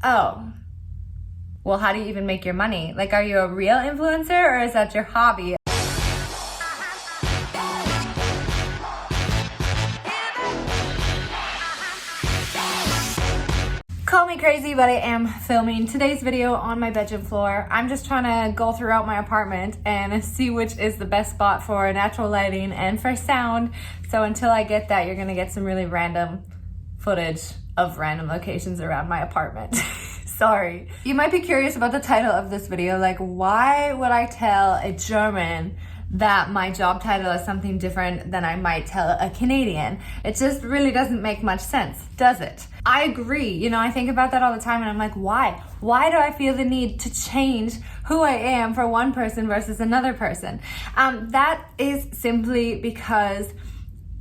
Oh, well, how do you even make your money? Like, are you a real influencer or is that your hobby? Call me crazy, but I am filming today's video on my bedroom floor. I'm just trying to go throughout my apartment and see which is the best spot for natural lighting and for sound. So until I get that, you're gonna get some really random footage of random locations around my apartment. Sorry. You might be curious about the title of this video, like why would I tell a German that my job title is something different than I might tell a Canadian? It just really doesn't make much sense, does it? I agree, you know, I think about that all the time and I'm like, why? Why do I feel the need to change who I am for one person versus another person? That is simply because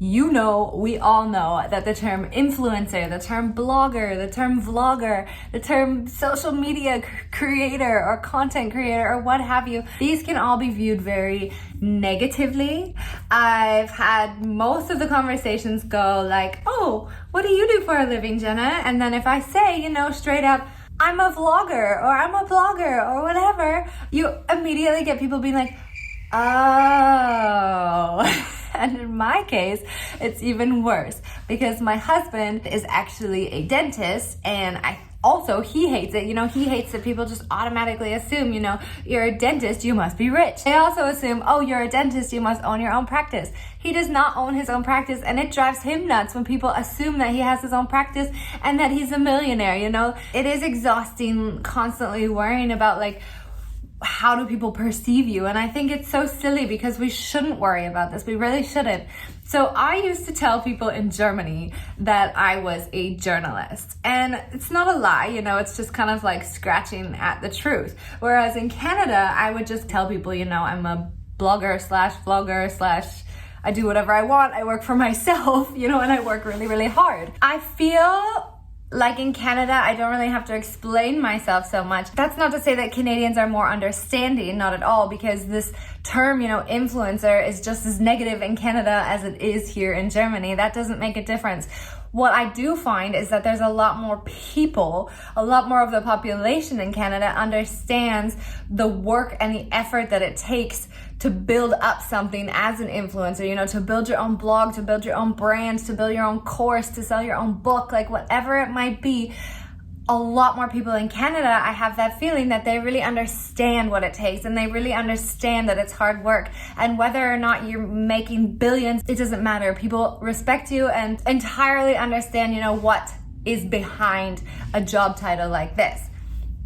we all know that the term influencer, the term blogger, the term vlogger, the term social media creator or content creator or what have you, these can all be viewed very negatively. I've had most of the conversations go like, oh, what do you do for a living, Jenna? And then if I say, you know, straight up, I'm a vlogger or I'm a blogger or whatever, you immediately get people being like, oh. And in my case, it's even worse because my husband is actually a dentist and he hates it. You know, he hates that people just automatically assume, you know, you're a dentist, you must be rich. They also assume, oh, you're a dentist, you must own your own practice. He does not own his own practice and it drives him nuts when people assume that he has his own practice and that he's a millionaire, you know. It is exhausting constantly worrying about like, how do people perceive you? And I think it's so silly because we shouldn't worry about this. We really shouldn't. So I used to tell people in Germany that I was a journalist. And it's not a lie, you know, it's just kind of like scratching at the truth. Whereas in Canada, I would just tell people, you know, I'm a blogger slash vlogger slash I do whatever I want. I work for myself, you know, and I work really, really hard. I feel like in Canada, I don't really have to explain myself so much. That's not to say that Canadians are more understanding, not at all, because this term, you know, influencer is just as negative in Canada as it is here in Germany. That doesn't make a difference. What I do find is that there's a lot more people, a lot more of the population in Canada understands the work and the effort that it takes to build up something as an influencer, you know, to build your own blog, to build your own brand, to build your own course, to sell your own book, like whatever it might be. A lot more people in Canada, I have that feeling that they really understand what it takes and they really understand that it's hard work. And whether or not you're making billions, it doesn't matter. People respect you and entirely understand, you know, what is behind a job title like this.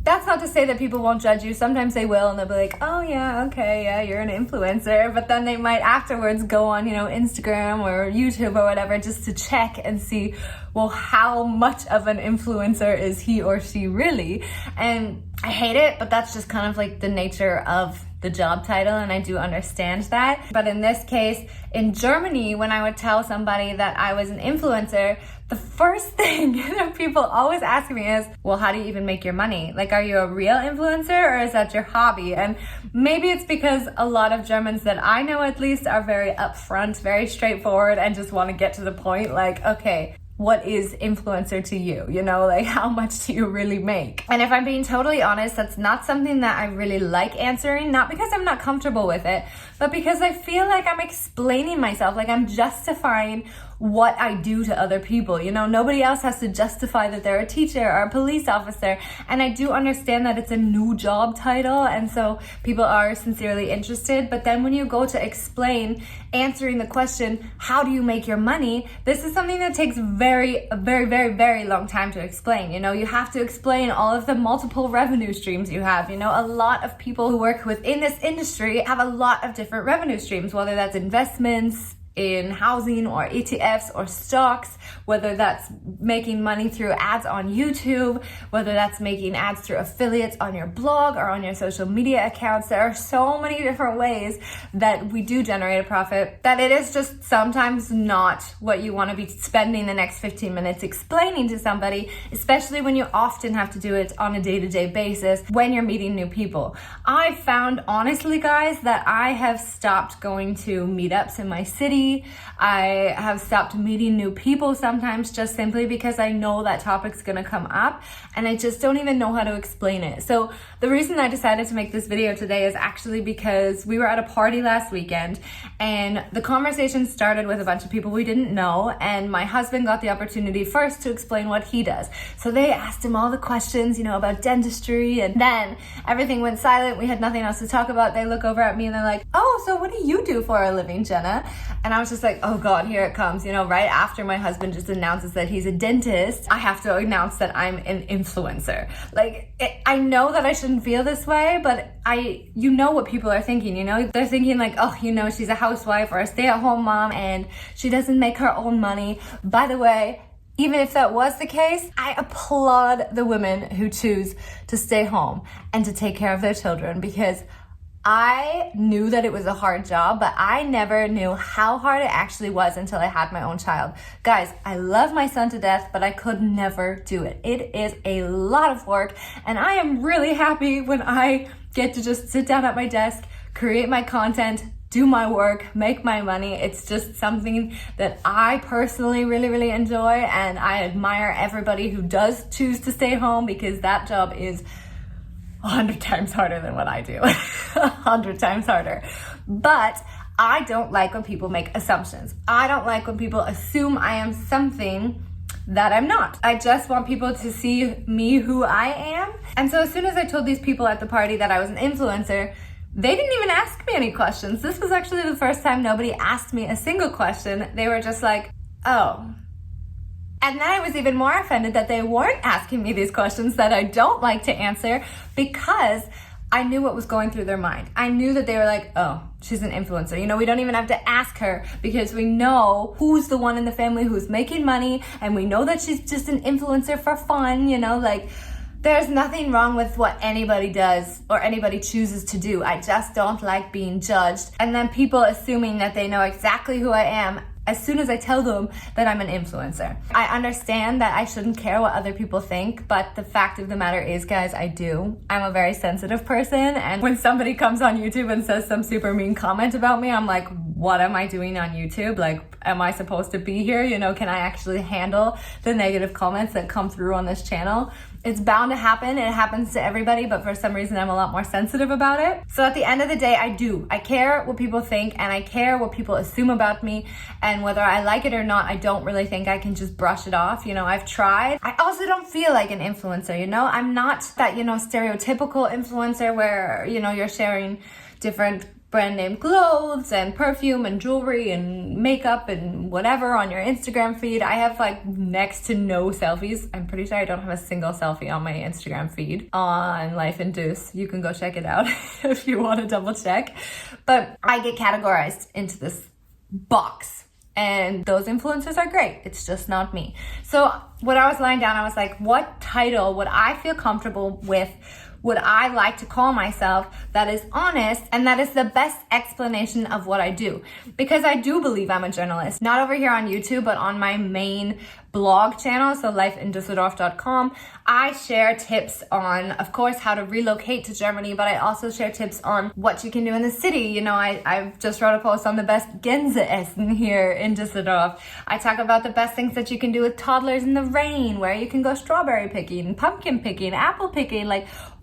That's not to say that people won't judge you. Sometimes they will and they'll be like, oh yeah, okay, yeah, you're an influencer. But then they might afterwards go on, you know, Instagram or YouTube or whatever just to check and see, well, how much of an influencer is he or she really? And I hate it, but that's just kind of like the nature of the job title and I do understand that. But in this case, in Germany, when I would tell somebody that I was an influencer, the first thing that people always ask me is, well, how do you even make your money? Like, are you a real influencer or is that your hobby? And maybe it's because a lot of Germans that I know at least are very upfront, very straightforward and just want to get to the point. Like, okay, what is influencer to you? You know, like how much do you really make? And if I'm being totally honest, that's not something that I really like answering, not because I'm not comfortable with it, but because I feel like I'm explaining myself, like I'm justifying what I do to other people. You know, nobody else has to justify that they're a teacher or a police officer. And I do understand that it's a new job title and so people are sincerely interested. But then when you go to explain, answering the question, how do you make your money? This is something that takes a very, very long time to explain. You know, you have to explain all of the multiple revenue streams you have. You know, a lot of people who work within this industry have a lot of different revenue streams, whether that's investments, in housing or ETFs or stocks, whether that's making money through ads on YouTube, whether that's making ads through affiliates on your blog or on your social media accounts. There are so many different ways that we do generate a profit that it is just sometimes not what you want to be spending the next 15 minutes explaining to somebody, especially when you often have to do it on a day-to-day basis when you're meeting new people. I found honestly, guys, that I have stopped going to meetups in my city see. I have stopped meeting new people sometimes just simply because I know that topic's gonna come up and I just don't even know how to explain it. So the reason I decided to make this video today is actually because we were at a party last weekend and the conversation started with a bunch of people we didn't know, and my husband got the opportunity first to explain what he does. So they asked him all the questions, about dentistry, and then everything went silent. We had nothing else to talk about. They look over at me and they're like, "Oh, so what do you do for a living, Jenna?" And I was just like, oh God, here it comes. Right after my husband just announces that he's a dentist, I have to announce that I'm an influencer. I know that I shouldn't feel this way, but what people are thinking, They're thinking like, oh, she's a housewife or a stay-at-home mom and she doesn't make her own money. By the way, even if that was the case, I applaud the women who choose to stay home and to take care of their children, because I knew that it was a hard job, but I never knew how hard it actually was until I had my own child. Guys, I love my son to death, but I could never do it. It is a lot of work, and I am really happy when I get to just sit down at my desk, create my content, do my work, make my money. It's just something that I personally really, really enjoy, and I admire everybody who does choose to stay home, because that job is 100 times harder than what I do. 100 times harder. But I don't like when people make assumptions. I don't like when people assume I am something that I'm not. I just want people to see me who I am. And so as soon as I told these people at the party that I was an influencer, they didn't even ask me any questions. This was actually the first time nobody asked me a single question. They were just like, oh. And then I was even more offended that they weren't asking me these questions that I don't like to answer, because I knew what was going through their mind. I knew that they were like, oh, she's an influencer. We don't even have to ask her, because we know who's the one in the family who's making money, and we know that she's just an influencer for fun, There's nothing wrong with what anybody does or anybody chooses to do. I just don't like being judged. And then people assuming that they know exactly who I am as soon as I tell them that I'm an influencer. I understand that I shouldn't care what other people think, but the fact of the matter is, guys, I do. I'm a very sensitive person, and when somebody comes on YouTube and says some super mean comment about me, I'm like, what am I doing on YouTube? Am I supposed to be here? Can I actually handle the negative comments that come through on this channel? It's bound to happen. It happens to everybody, but for some reason I'm a lot more sensitive about it. So at the end of the day, I care what people think, and I care what people assume about me, and whether I like it or not, I don't really think I can just brush it off. I've tried. I also don't feel like an influencer, I'm not that, stereotypical influencer where, you're sharing different brand name clothes and perfume and jewelry and makeup and whatever on your Instagram feed. I have next to no selfies. I'm pretty sure I don't have a single selfie on my Instagram feed on Life Induce. You can go check it out if you want to double check. But I get categorized into this box, and those influencers are great. It's just not me. So when I was lying down, I was like, what title would I feel comfortable with? Would I like to call myself that is honest and that is the best explanation of what I do? Because I do believe I'm a journalist, not over here on YouTube, but on my main blog channel, so lifeindusseldorf.com. I share tips on, of course, how to relocate to Germany, but I also share tips on what you can do in the city. I just wrote a post on the best Gänseessen here in Düsseldorf. I talk about the best things that you can do with toddlers in the rain, where you can go strawberry picking, pumpkin picking, apple picking,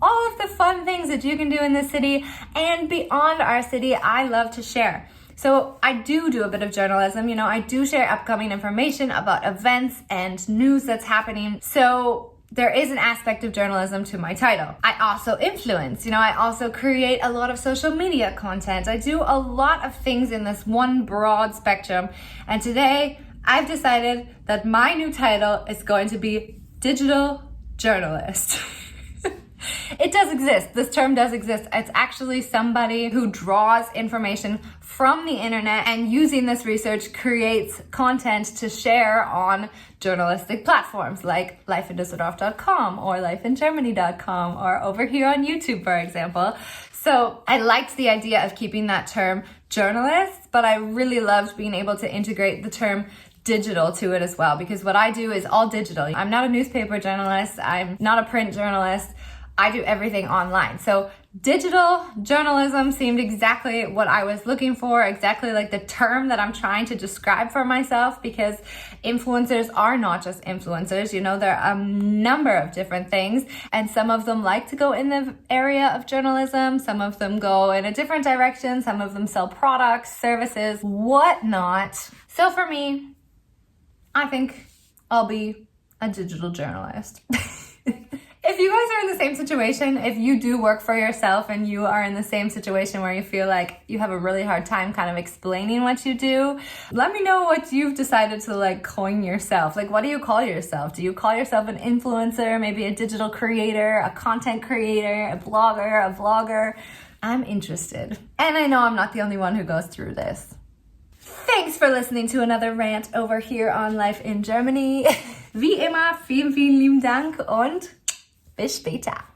all of the fun things that you can do in the city and beyond our city. I love to share. So I do a bit of journalism. I do share upcoming information about events and news that's happening. So there is an aspect of journalism to my title. I also influence, I also create a lot of social media content. I do a lot of things in this one broad spectrum. And today I've decided that my new title is going to be digital journalist. It does exist. This term does exist. It's actually somebody who draws information from the internet and using this research creates content to share on journalistic platforms like lifeindusseldorf.com or lifeingermany.com or over here on YouTube, for example. So I liked the idea of keeping that term journalist, but I really loved being able to integrate the term digital to it as well, because what I do is all digital. I'm not a newspaper journalist. I'm not a print journalist. I do everything online. So digital journalism seemed exactly what I was looking for, exactly like the term that I'm trying to describe for myself, because influencers are not just influencers. You know, there are a number of different things, and some of them like to go in the area of journalism. Some of them go in a different direction. Some of them sell products, services, whatnot. So for me, I think I'll be a digital journalist. If you guys are in the same situation, if you do work for yourself and you are in the same situation where you feel like you have a really hard time kind of explaining what you do, let me know what you've decided to like coin yourself. Like, what do you call yourself? Do you call yourself an influencer, maybe a digital creator, a content creator, a blogger, a vlogger? I'm interested. And I know I'm not the only one who goes through this. Thanks for listening to another rant over here on Life in Germany. Wie immer, vielen, vielen lieben Dank und bis später.